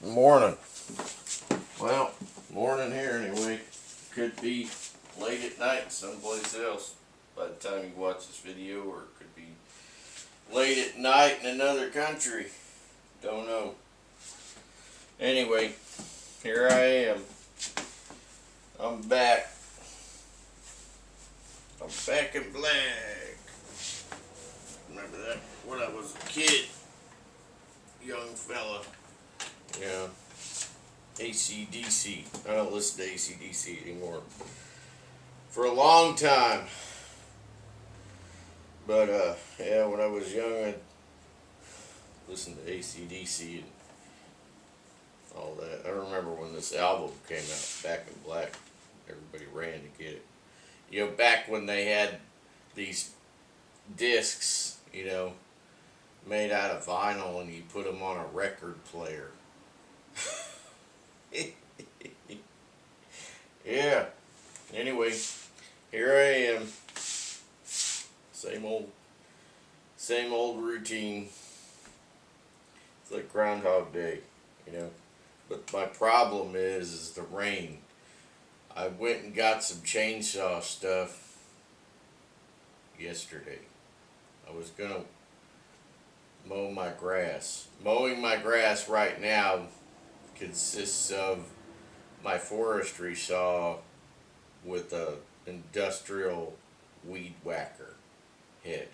Morning. Well, morning here anyway. Could be late at night someplace else by the time you watch this video, or it could be late at night in another country. Don't know. Anyway, here I am. I'm back. I'm back in black. Remember that when I was a kid, young fella. Yeah. AC/DC. I don't listen to AC/DC anymore. For a long time. But, yeah, when I was young, I listened to AC/DC and all that. I remember when this album came out, Back in Black. Everybody ran to get it. You know, back when they had these discs, made out of vinyl, and you put them on a record player. Yeah. Anyway, here I am. Same old routine. It's like Groundhog Day, But my problem is the rain. I went and got some chainsaw stuff yesterday. I was gonna mow my grass. Mowing my grass right now consists of my forestry saw with a industrial weed whacker head.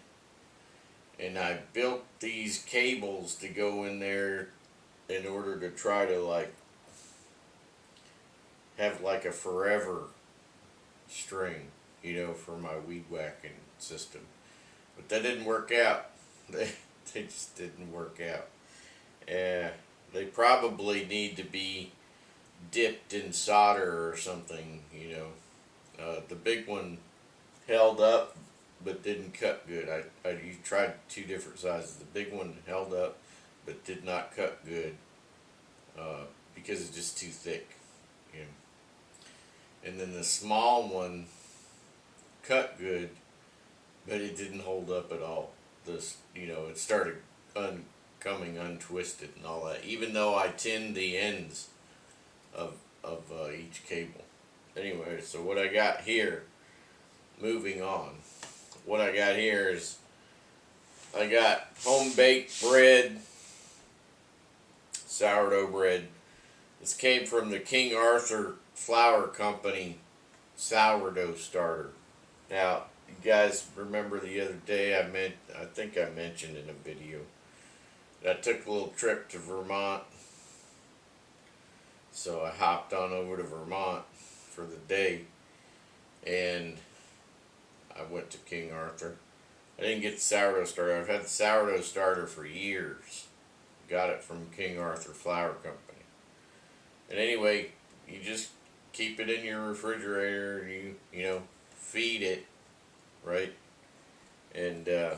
And I built these cables to go in there in order to try to have a forever string, for my weed whacking system. But that didn't work out. They just didn't work out. They probably need to be dipped in solder or something, The big one held up but didn't cut good. I tried two different sizes. The big one held up but did not cut good because it's just too thick. And then the small one cut good, but it didn't hold up at all. It started coming untwisted and all that, even though I tinned the ends of each cable. Anyway, so what I got here, moving on, what I got here is I got home-baked bread, sourdough bread. This came from the King Arthur Flour Company sourdough starter. Now, you guys remember the other day I think I mentioned in a video that I took a little trip to Vermont. So I hopped on over to Vermont for the day, and I went to King Arthur. I didn't get the sourdough starter. I've had the sourdough starter for years. Got it from King Arthur Flour Company. And anyway, you just keep it in your refrigerator, and you feed it, right? And you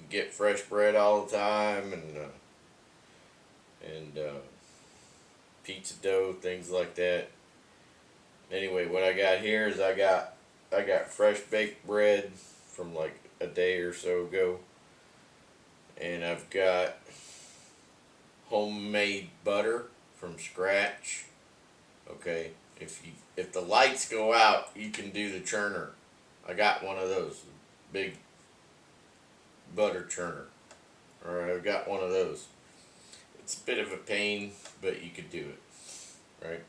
get fresh bread all the time, and pizza dough, things like that. Anyway, what I got here is I got fresh baked bread from like a day or so ago, and I've got homemade butter from scratch. Okay, if the lights go out, you can do the churner. I got one of those big butter churner. All right, I've got one of those. It's a bit of a pain, but you could do it, right?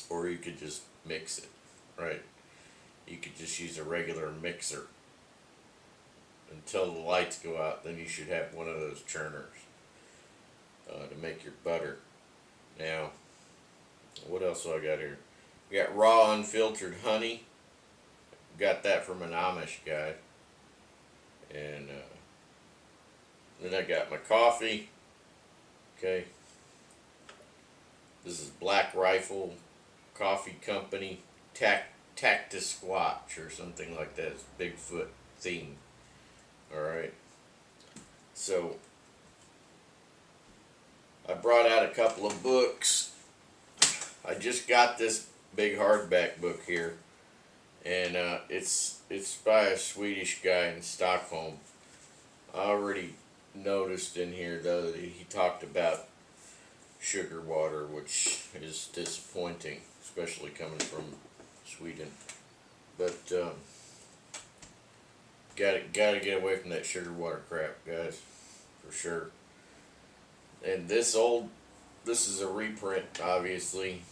Or you could just mix it, right? You could just use a regular mixer until the lights go out. Then you should have one of those churners to make your butter. Now, what else do I got here? We got raw unfiltered honey. Got that from an Amish guy. And then I got my coffee. Okay. This is Black Rifle Coffee Company Cactus Squatch or something like that. It's Bigfoot theme. Alright. So I brought out a couple of books. I just got this big hardback book here, and it's by a Swedish guy in Stockholm. I already noticed in here though that he talked about sugar water, which is disappointing, especially coming from Sweden. But gotta get away from that sugar water crap, guys, for sure. And this is a reprint, obviously.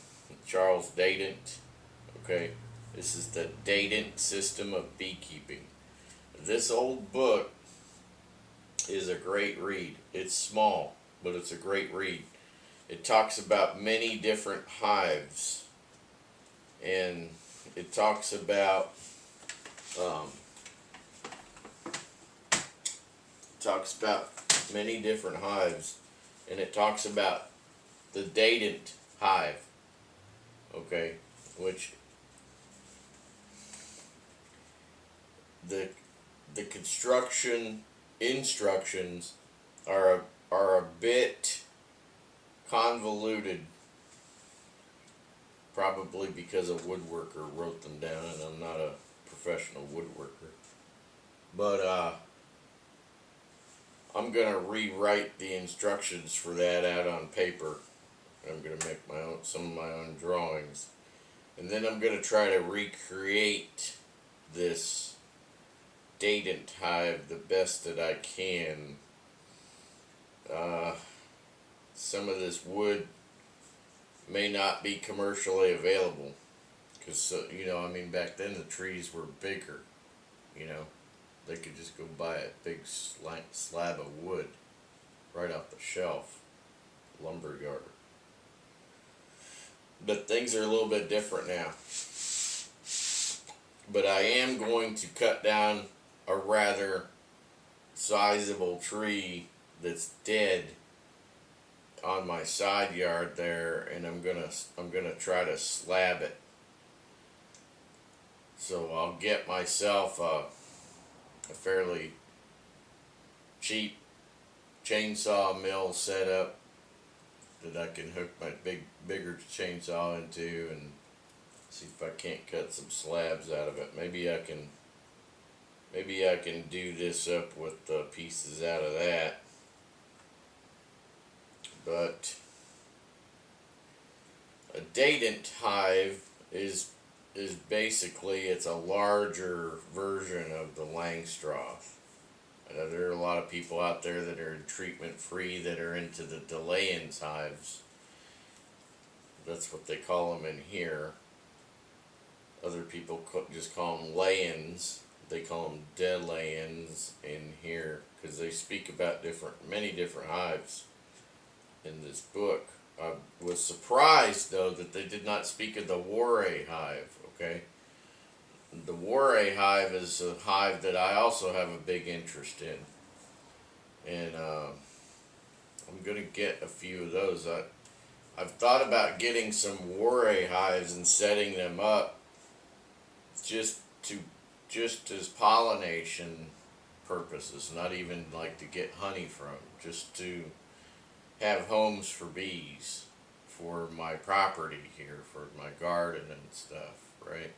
Charles Dadant. Okay, this is the Dadant System of Beekeeping. This old book is a great read. It's small, but it's a great read. It talks about many different hives, and it talks about um, many different hives, and it talks about the Dadant hive. Okay, which the the construction instructions are a bit convoluted, probably because a woodworker wrote them down, and I'm not a professional woodworker. But I'm gonna rewrite the instructions for that out on paper. I'm gonna make some of my own drawings, and then I'm gonna try to recreate this Dadant hive the best that I can. Some of this wood may not be commercially available, because you know, I mean, back then the trees were bigger. You know, they could just go buy a big slab of wood right off the shelf, lumber yard. But things are a little bit different now. But I am going to cut down a rather sizable tree that's dead on my side yard there, and I'm gonna try to slab it. So I'll get myself a fairly cheap chainsaw mill set up that I can hook my bigger chainsaw into, and see if I can't cut some slabs out of it. Maybe I can do this up with the pieces out of that. But a Dadant hive is basically, it's a larger version of the Langstroth. I know there are a lot of people out there that are treatment free that are into the DeLayens hives. That's what they call them in here. Other people just call them Layens. They call them DeLayens in here because they speak about many different hives in this book. I was surprised though that they did not speak of the Warre hive. Okay, the Warre hive is a hive that I also have a big interest in, and I'm gonna get a few of those. I've thought about getting some Warre hives and setting them up just as pollination purposes, not even like to get honey from, just to have homes for bees for my property here, for my garden and stuff, right?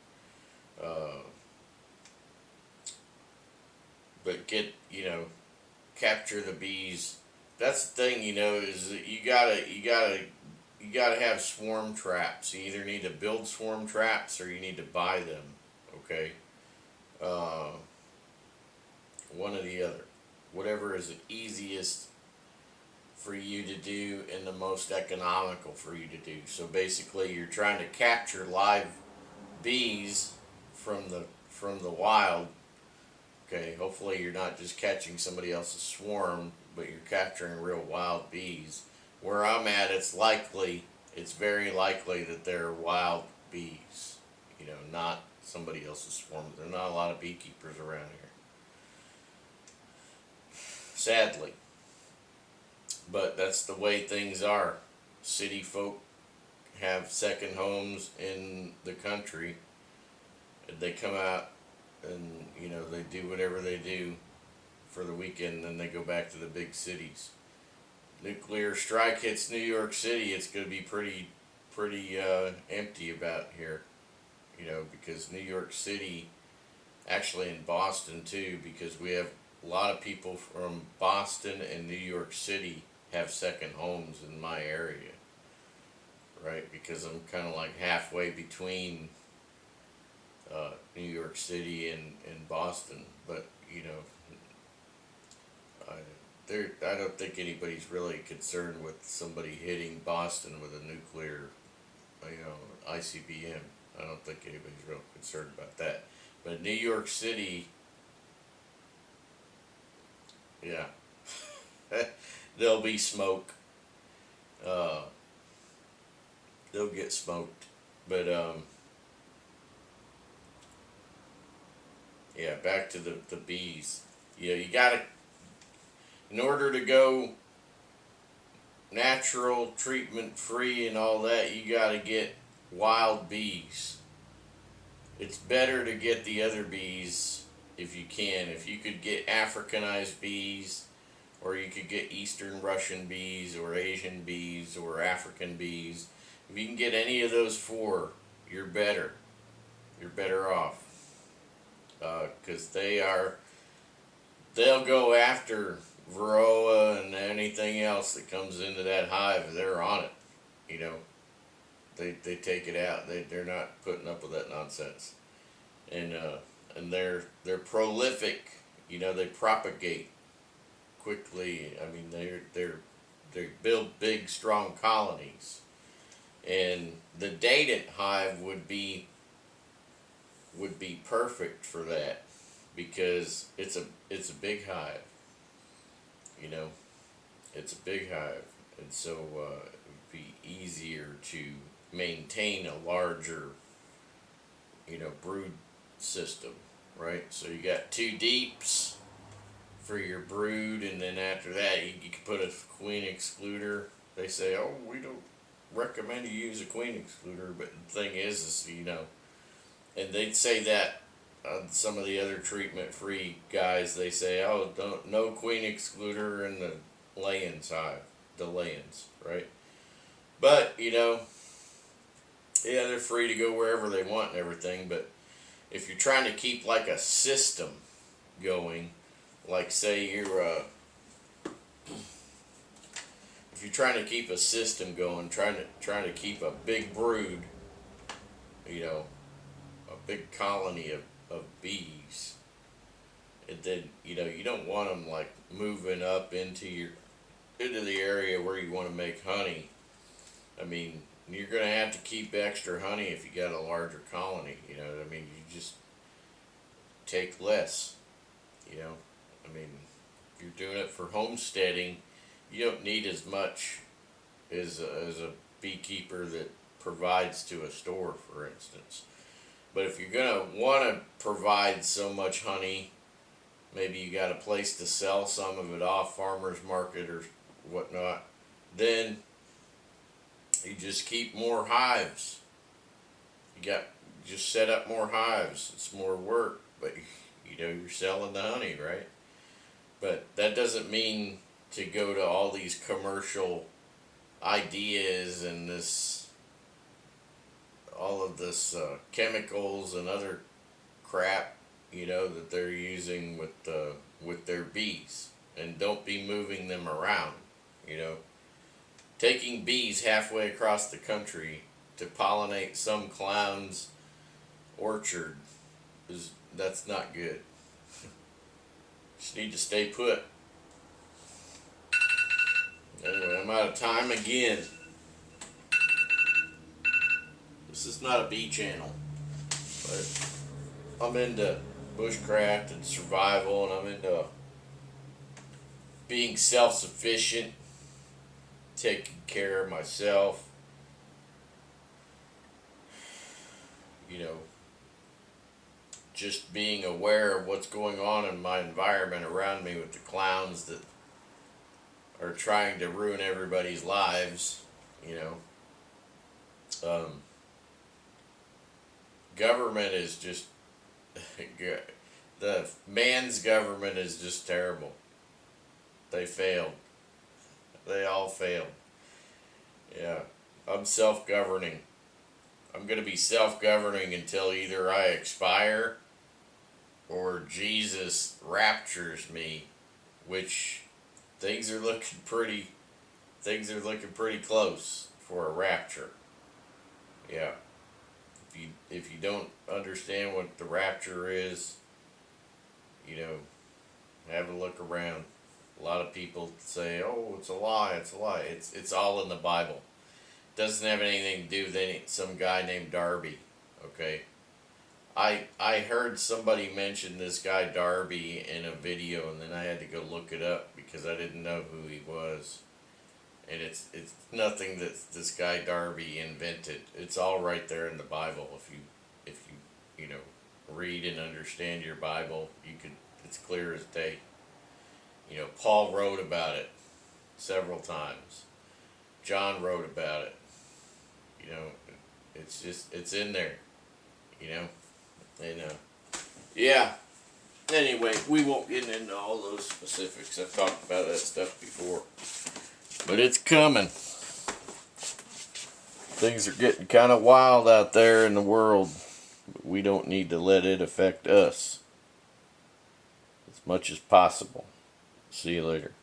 But capture the bees. That's the thing, is that you gotta have swarm traps. You either need to build swarm traps or you need to buy them. Okay, one or the other, whatever is the easiest for you to do and the most economical for you to do. So basically, you're trying to capture live bees from the wild. Okay, hopefully you're not just catching somebody else's swarm, but you're capturing real wild bees. Where I'm at, it's very likely that they're wild bees. Not somebody else's swarm. There are not a lot of beekeepers around here, sadly. But that's the way things are. City folk have second homes in the country. They come out and they do whatever they do for the weekend, and then they go back to the big cities. Nuclear strike hits New York City, it's going to be pretty empty about here, because New York City, actually in Boston too, because we have a lot of people from Boston and New York City have second homes in my area, right? Because I'm kind of like halfway between New York City and Boston, but you know, I, I don't think anybody's really concerned with somebody hitting Boston with a nuclear, ICBM. I don't think anybody's real concerned about that. But New York City, yeah, there'll be smoke. Uh, they'll get smoked. But yeah, back to the bees. Yeah, you gotta, in order to go natural, treatment free, and all that, you gotta get wild bees. It's better to get the other bees if you can. If you could get Africanized bees, or you could get Eastern Russian bees, or Asian bees, or African bees. If you can get any of those four, you're better. You're better off. Because they'll go after Varroa and anything else that comes into that hive. They're on it. You know, they take it out. They're not putting up with that nonsense. And they're prolific. You know, they propagate quickly. I mean, they build big, strong colonies. And the dated hive would be perfect for that, because it's a big hive. You know, it's a big hive, and so it would be easier to maintain a larger, brood system, right? So you got two deeps for your brood, and then after that you can put a queen excluder. They say, oh, we don't recommend you use a queen excluder, but the thing is and they'd say that some of the other treatment-free guys, they say, oh, no queen excluder in the layings hive, the layings, right? But yeah, they're free to go wherever they want and everything. But if you're trying to keep like a system going, like say if you're trying to keep a system going, trying to keep a big brood, a big colony of bees, and then you don't want them like moving up into the area where you want to make honey. I mean, you're gonna have to keep extra honey if you got a larger colony. You know what I mean? You just take less. I mean, if you're doing it for homesteading, you don't need as much as a beekeeper that provides to a store, for instance. But if you're gonna want to provide so much honey, maybe you got a place to sell some of it off, farmers market or whatnot, then you just keep more hives. Just set up more hives. It's more work, but you're selling the honey, right? But that doesn't mean to go to all these commercial ideas and all of this chemicals and other crap, that they're using with their bees. And don't be moving them around. Taking bees halfway across the country to pollinate some clown's orchard that's not good. Just need to stay put. Anyway, I'm out of time again. This is not a bee channel, but I'm into bushcraft and survival, and I'm into being self-sufficient, taking care of myself, just being aware of what's going on in my environment around me with the clowns that are trying to ruin everybody's lives. Government is just the man's government is just terrible. They failed. They all failed. Yeah, I'm self-governing. I'm going to be self-governing until either I expire or Jesus raptures me, which things are looking pretty close for a rapture. Yeah. If you don't understand what the rapture is, you know, have a look around. A lot of people say, "Oh, it's a lie. It's a lie." It's all in the Bible. Doesn't have anything to do with some guy named Darby. Okay. I heard somebody mention this guy Darby in a video, and then I had to go look it up because I didn't know who he was. And it's nothing that this guy Darby invented. It's all right there in the Bible. If you read and understand your Bible, you could. It's clear as day. Paul wrote about it several times. John wrote about it. You know, it's in there. You know, and yeah. Anyway, we won't get into all those specifics. I've talked about that stuff before, but it's coming. Things are getting kind of wild out there in the world, but we don't need to let it affect us as much as possible. See you later.